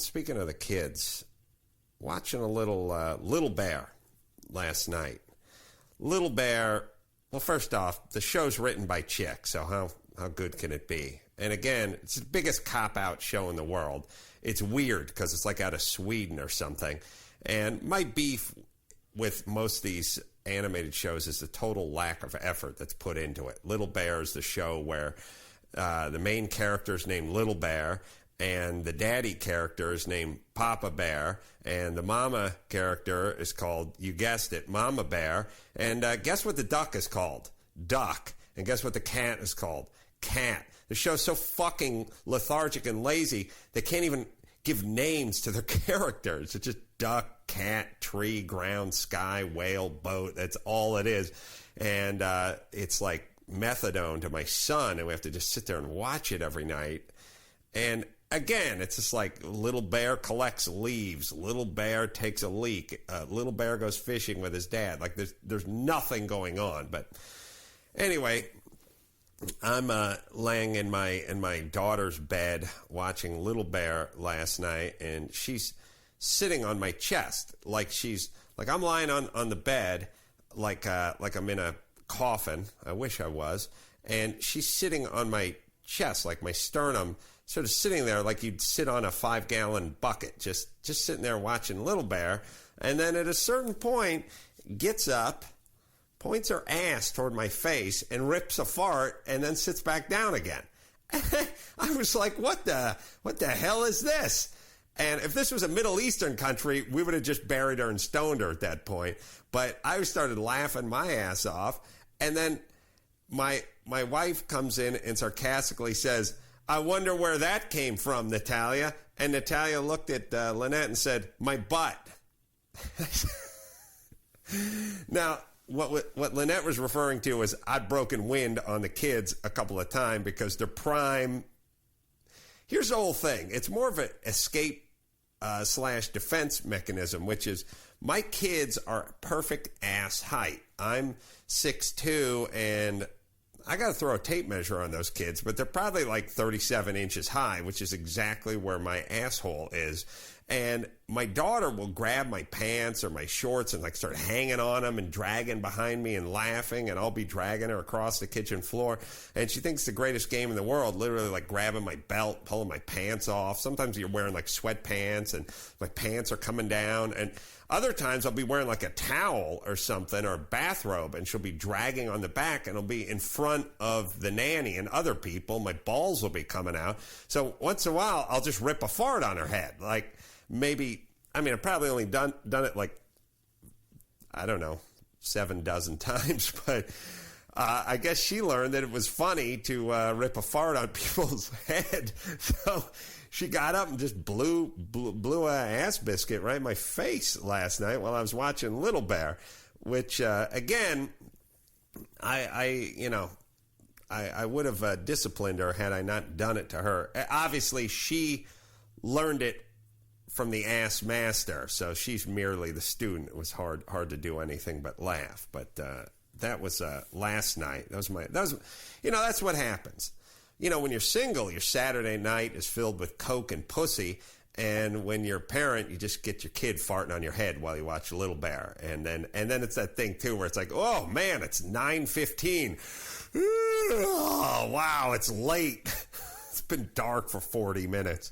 Speaking of the kids, watching a Little Bear last night. Little Bear, well, first off, the show's written by chicks, so how good can it be? And again, it's the biggest cop-out show in the world. It's weird because it's like out of Sweden or something. And my beef with most of these animated shows is the total lack of effort that's put into it. Little Bear is the show where the main character is named Little Bear, and the daddy character is named Papa Bear, and the mama character is called, you guessed it, Mama Bear. And guess what the duck is called? Duck. And guess what the cat is called? Cat. The show's so fucking lethargic and lazy, they can't even give names to their characters. It's just duck, cat, tree, ground, sky, whale, boat. That's all it is. And it's like methadone to my son, and we have to just sit there and watch it every night. And again, it's just like Little Bear collects leaves. Little Bear takes a leak. Little Bear goes fishing with his dad. Like there's nothing going on. But anyway, I'm laying in my daughter's bed watching Little Bear last night, and she's sitting on my chest like I'm lying on the bed like I'm in a coffin. I wish I was. And she's sitting on my chest, like my sternum, sort of sitting there like you'd sit on a 5-gallon bucket, just sitting there watching Little Bear. And then at a certain point, gets up, points her ass toward my face, and rips a fart, and then sits back down again. I was like, what the hell is this? And if this was a Middle Eastern country, we would have just buried her and stoned her at that point. But I started laughing my ass off. And then my wife comes in and sarcastically says, I wonder where that came from, Natalia. And Natalia looked at Lynette and said, my butt. Now, what Lynette was referring to was I'd broken wind on the kids a couple of times because they're prime. Here's the whole thing. It's more of an escape / defense mechanism, which is my kids are perfect ass height. I'm 6'2", and I got to throw a tape measure on those kids, but they're probably like 37 inches high, which is exactly where my asshole is. And my daughter will grab my pants or my shorts and like start hanging on them and dragging behind me and laughing, and I'll be dragging her across the kitchen floor. And she thinks it's the greatest game in the world, literally like grabbing my belt, pulling my pants off. Sometimes you're wearing like sweatpants and my pants are coming down. And other times I'll be wearing like a towel or something or a bathrobe, and she'll be dragging on the back, and I'll be in front of the nanny and other people. My balls will be coming out. So once in a while, I'll just rip a fart on her head. Like maybe, I mean, I've probably only done it like, I don't know, 7 dozen times, but I guess she learned that it was funny to rip a fart on people's head. So she got up and just blew a ass biscuit right in my face last night while I was watching Little Bear, which, again, I would have disciplined her had I not done it to her. Obviously, she learned it from the ass master, so she's merely the student. It was hard to do anything but laugh. But that was last night. That's what happens. When you're single, your Saturday night is filled with coke and pussy, and when you're a parent, you just get your kid farting on your head while you watch Little Bear, and then it's that thing too where it's like, oh man, it's 9:15. Oh wow, it's late. It's been dark for 40 minutes.